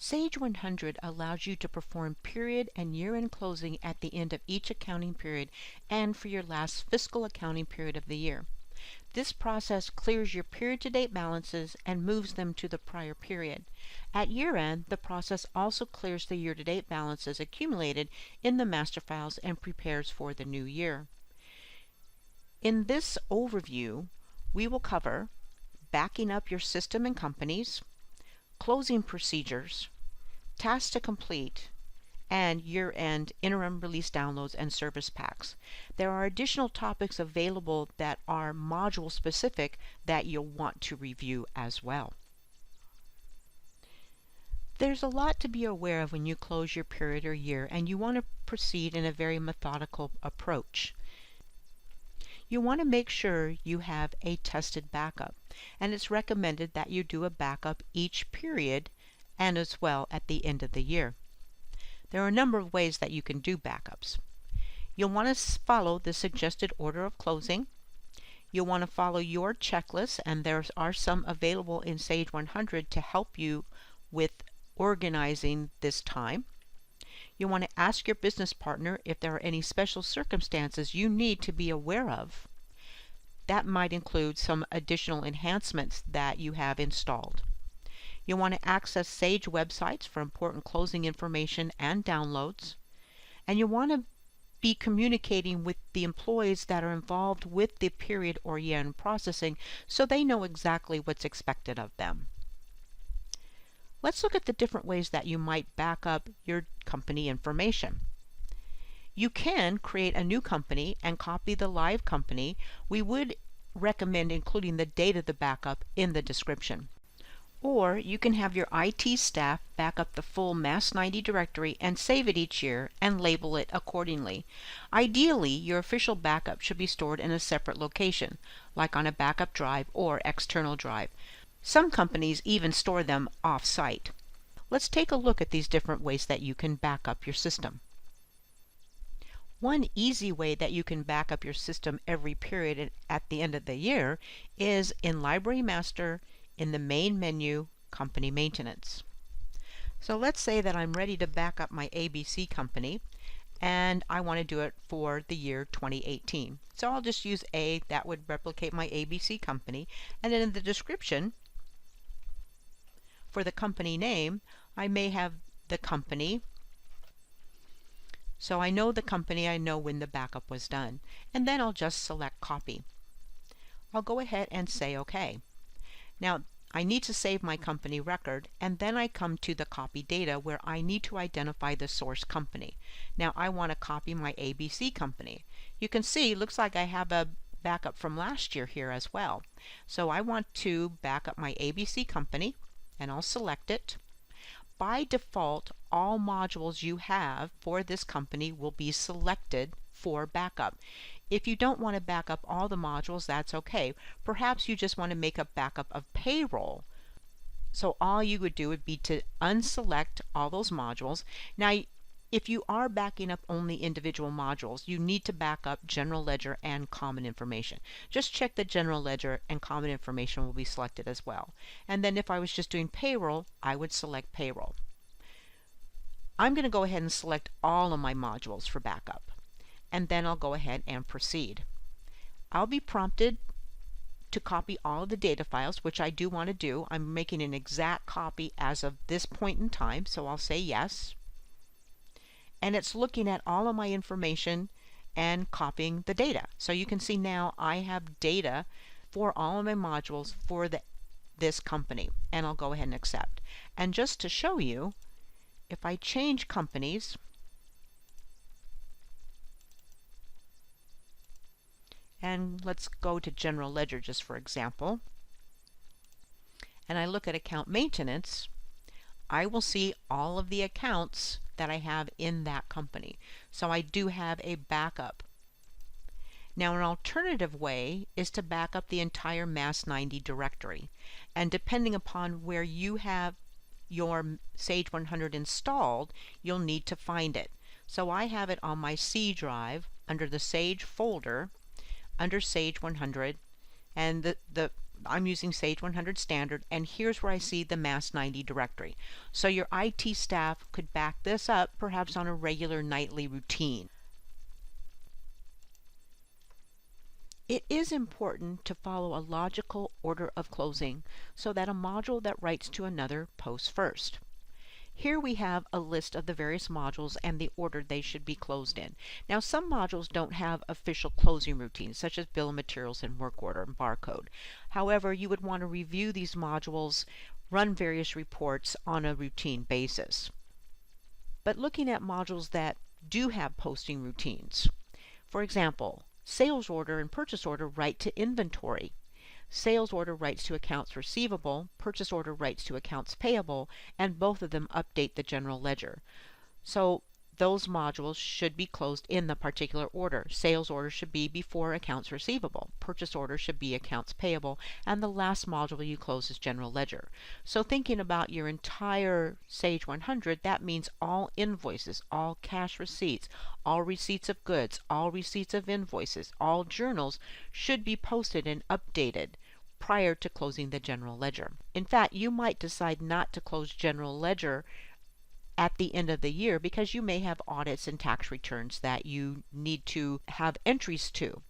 Sage 100 allows you to perform period and year-end closing at the end of each accounting period and for your last fiscal accounting period of the year. This process clears your period-to-date balances and moves them to the prior period. At year-end, the process also clears the year-to-date balances accumulated in the master files and prepares for the new year. In this overview, we will cover backing up your system and companies, closing procedures, tasks to complete, and year-end interim release downloads and service packs. There are additional topics available that are module specific that you'll want to review as well. There's a lot to be aware of when you close your period or year, and you want to proceed in a very methodical approach. You want to make sure you have a tested backup, and it's recommended that you do a backup each period and as well at the end of the year. There are a number of ways that you can do backups. You'll want to follow the suggested order of closing. You'll want to follow your checklist, and there are some available in Sage 100 to help you with organizing this time. You want to ask your business partner if there are any special circumstances you need to be aware of. That might include some additional enhancements that you have installed. You'll want to access Sage websites for important closing information and downloads. And you want to be communicating with the employees that are involved with the period or year-end processing so they know exactly what's expected of them. Let's look at the different ways that you might back up your company information. You can create a new company and copy the live company. We would recommend including the date of the backup in the description. Or you can have your IT staff back up the full Mass 90 directory and save it each year and label it accordingly. Ideally, your official backup should be stored in a separate location, like on a backup drive or external drive. Some companies even store them off-site. Let's take a look at these different ways that you can back up your system. One easy way that you can back up your system every period at the end of the year is in Library Master in the main menu, Company Maintenance. So let's say that I'm ready to back up my ABC company and I want to do it for the year 2018. So I'll just use A, that would replicate my ABC company, and then in the description for the company name, I may have the company. So I know the company, I know when the backup was done. And then I'll just select Copy. I'll go ahead and say OK. Now, I need to save my company record, and then I come to the Copy Data where I need to identify the source company. Now, I want to copy my ABC company. You can see, looks like I have a backup from last year here as well. So I want to back up my ABC company, and I'll select it. By default, all modules you have for this company will be selected for backup. If you don't want to back up all the modules, that's okay. Perhaps you just want to make a backup of payroll. So all you would do would be to unselect all those modules. Now, if you are backing up only individual modules, you need to back up general ledger and common information. Just check the general ledger and common information will be selected as well. And then if I was just doing payroll, I would select payroll. I'm going to go ahead and select all of my modules for backup. And then I'll go ahead and proceed. I'll be prompted to copy all of the data files, which I do want to do. I'm making an exact copy as of this point in time, so I'll say yes. And it's looking at all of my information and copying the data. So you can see now I have data for all of my modules for this company, and I'll go ahead and accept. And just to show you, if I change companies, and let's go to general ledger just for example, and I look at account maintenance, I will see all of the accounts that I have in that company. So I do have a backup. Now, an alternative way is to back up the entire Mass 90 directory. And depending upon where you have your Sage 100 installed, you'll need to find it. So I have it on my C drive under the Sage folder, under Sage 100, and the I'm using Sage 100 Standard, and here's where I see the Mass 90 directory. So your IT staff could back this up perhaps on a regular nightly routine. It is important to follow a logical order of closing so that a module that writes to another posts first. Here we have a list of the various modules and the order they should be closed in. Now, some modules don't have official closing routines, such as bill of materials and work order and barcode. However, you would want to review these modules, run various reports on a routine basis. But looking at modules that do have posting routines, for example, sales order and purchase order write to inventory. Sales order writes to accounts receivable, purchase order writes to accounts payable, and both of them update the general ledger. So those modules should be closed in the particular order. Sales order should be before accounts receivable. Purchase order should be accounts payable, and the last module you close is general ledger. So thinking about your entire Sage 100, that means all invoices, all cash receipts, all receipts of goods, all receipts of invoices, all journals should be posted and updated prior to closing the general ledger. In fact, you might decide not to close general ledger at the end of the year because you may have audits and tax returns that you need to have entries to.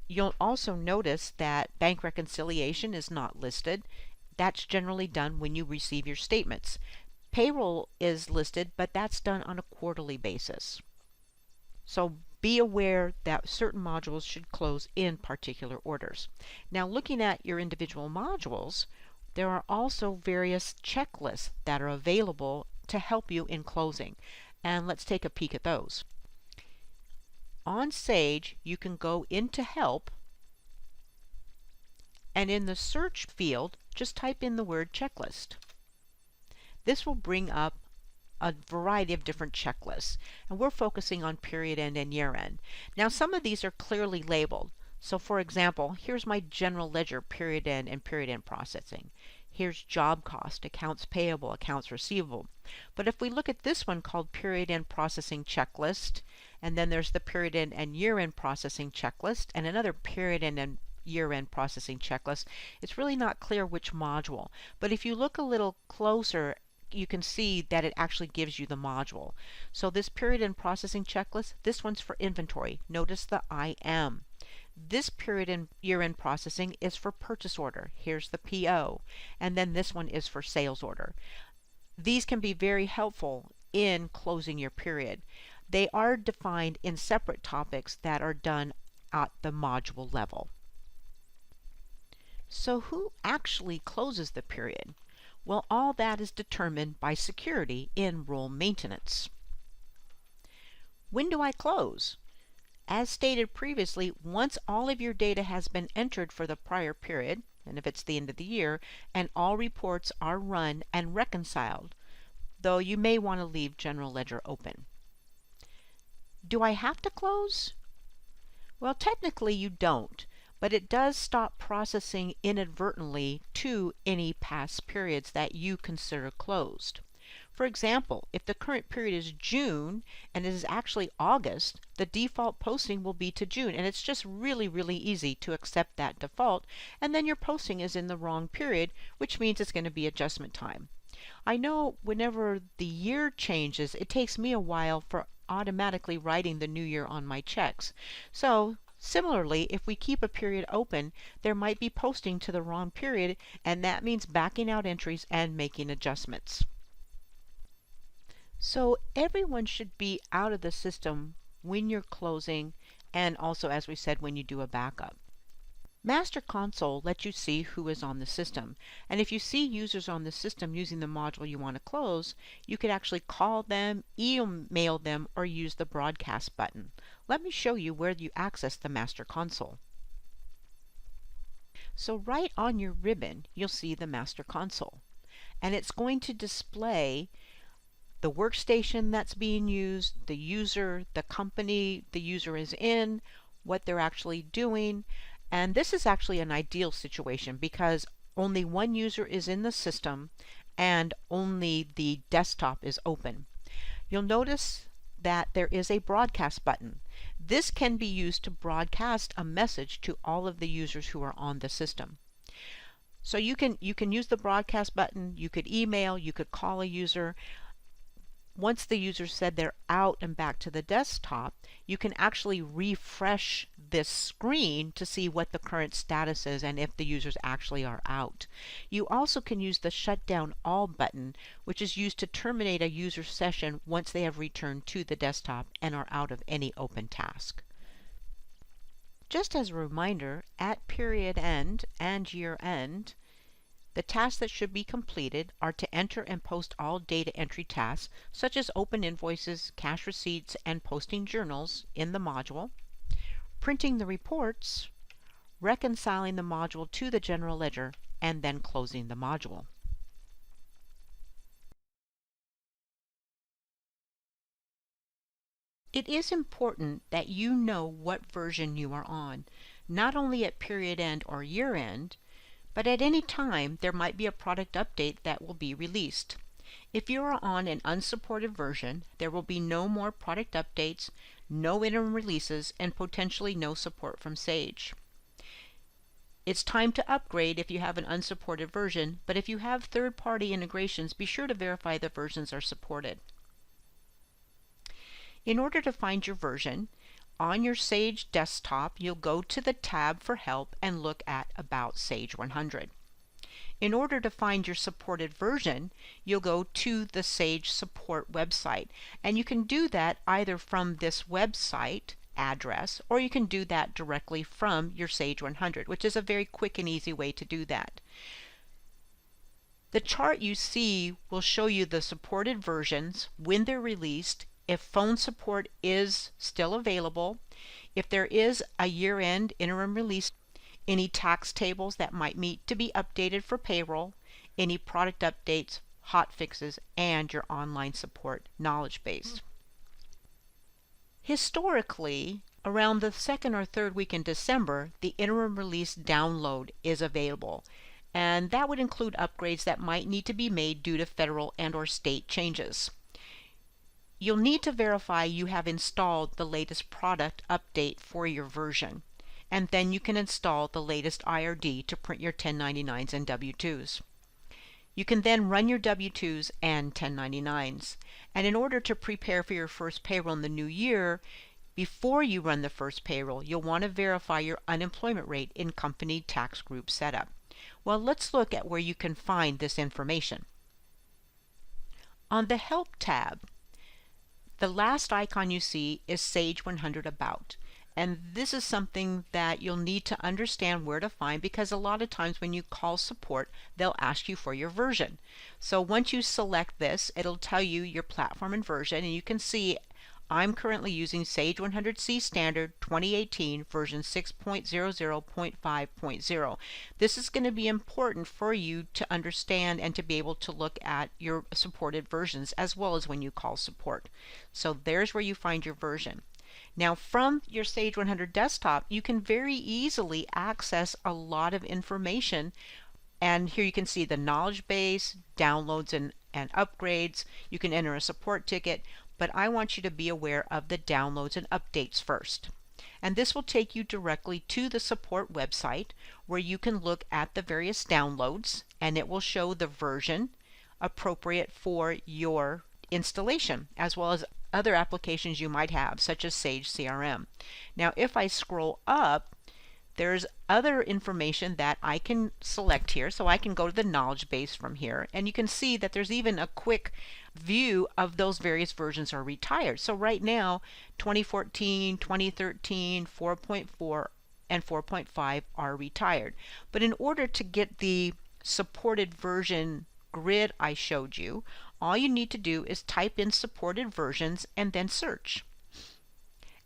You'll also notice that bank reconciliation is not listed. That's generally done when you receive your statements. Payroll is listed, but that's done on a quarterly basis. So be aware that certain modules should close in particular orders. Now, looking at your individual modules, there are also various checklists that are available to help you in closing. And let's take a peek at those. On Sage, you can go into Help, and in the search field, just type in the word checklist. This will bring up a variety of different checklists, and we're focusing on period end and year end. Now, some of these are clearly labeled. So for example, here's my general ledger period end and period end processing. Here's job cost, accounts payable, accounts receivable. But if we look at this one called period end processing checklist, and then there's the period end and year end processing checklist, and another period end and year end processing checklist, it's really not clear which module. But if you look a little closer, you can see that it actually gives you the module. So this period end processing checklist, this one's for inventory. Notice the IM. This period and year-end processing is for purchase order. Here's the PO. And then this one is for sales order. These can be very helpful in closing your period. They are defined in separate topics that are done at the module level. So who actually closes the period? Well, all that is determined by security in role maintenance. When do I close? As stated previously, once all of your data has been entered for the prior period, and if it's the end of the year, and all reports are run and reconciled, though you may want to leave general ledger open. Do I have to close? Well, technically you don't, but it does stop processing inadvertently to any past periods that you consider closed. For example, if the current period is June and it is actually August, the default posting will be to June, and it's just really easy to accept that default, and then your posting is in the wrong period, which means it's going to be adjustment time. I know whenever the year changes, it takes me a while for automatically writing the new year on my checks. So similarly, if we keep a period open, there might be posting to the wrong period, and that means backing out entries and making adjustments. So everyone should be out of the system when you're closing, and also, as we said, when you do a backup. Master Console lets you see who is on the system, and if you see users on the system using the module you want to close, you could actually call them, email them, or use the broadcast button. Let me show you where you access the Master Console. So right on your ribbon, you'll see the Master Console, and it's going to display the workstation that's being used, the user, the company the user is in, what they're actually doing. And this is actually an ideal situation because only one user is in the system and only the desktop is open. You'll notice that there is a broadcast button. This can be used to broadcast a message to all of the users who are on the system. So you can use the broadcast button, you could email, you could call a user. Once the user said they're out and back to the desktop, you can actually refresh this screen to see what the current status is and if the users actually are out. You also can use the Shut Down All button, which is used to terminate a user session once they have returned to the desktop and are out of any open task. Just as a reminder, at period end and year end, the tasks that should be completed are to enter and post all data entry tasks, such as open invoices, cash receipts, and posting journals in the module, printing the reports, reconciling the module to the general ledger, and then closing the module. It is important that you know what version you are on, not only at period end or year end, but at any time there might be a product update that will be released. If you are on an unsupported version, there will be no more product updates, no interim releases, and potentially no support from Sage. It's time to upgrade if you have an unsupported version, but if you have third-party integrations, be sure to verify the versions are supported. In order to find your version, on your Sage desktop, you'll go to the tab for help and look at About Sage 100. In order to find your supported version, you'll go to the Sage support website, and you can do that either from this website address, or you can do that directly from your Sage 100, which is a very quick and easy way to do that. The chart you see will show you the supported versions, when they're released, if phone support is still available, if there is a year-end interim release, any tax tables that might need to be updated for payroll, any product updates, hot fixes, and your online support knowledge base. Historically, around the second or third week in December, the interim release download is available, and that would include upgrades that might need to be made due to federal and/or state changes. You'll need to verify you have installed the latest product update for your version, and then you can install the latest IRD to print your 1099s and W-2s. You can then run your W-2s and 1099s, and in order to prepare for your first payroll in the new year, before you run the first payroll, you'll want to verify your unemployment rate in company tax group setup. Well, let's look at where you can find this information. On the Help tab, the last icon you see is Sage 100 About, and this is something that you'll need to understand where to find, because a lot of times when you call support, they'll ask you for your version. So once you select this, it'll tell you your platform and version, and you can see I'm currently using Sage 100C Standard 2018 version 6.00.5.0. This is going to be important for you to understand and to be able to look at your supported versions as well as when you call support. So there's where you find your version. Now from your Sage 100 desktop, you can very easily access a lot of information, and here you can see the knowledge base, downloads and upgrades. You can enter a support ticket, but I want you to be aware of the downloads and updates first. And this will take you directly to the support website where you can look at the various downloads, and it will show the version appropriate for your installation, as well as other applications you might have, such as Sage CRM. Now if I scroll up, there's other information that I can select here, so I can go to the knowledge base from here, and you can see that there's even a quick view of those various versions are retired. So right now 2014, 2013, 4.4 and 4.5 are retired. But in order to get the supported version grid I showed you, all you need to do is type in supported versions and then search.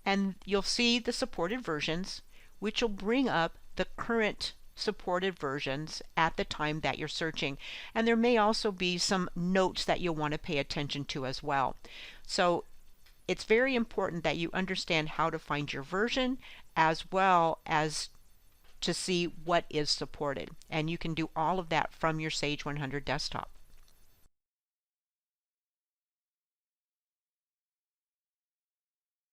And you'll see the supported versions, which will bring up the current supported versions at the time that you're searching. And there may also be some notes that you'll want to pay attention to as well. So it's very important that you understand how to find your version as well as to see what is supported. And you can do all of that from your Sage 100 desktop.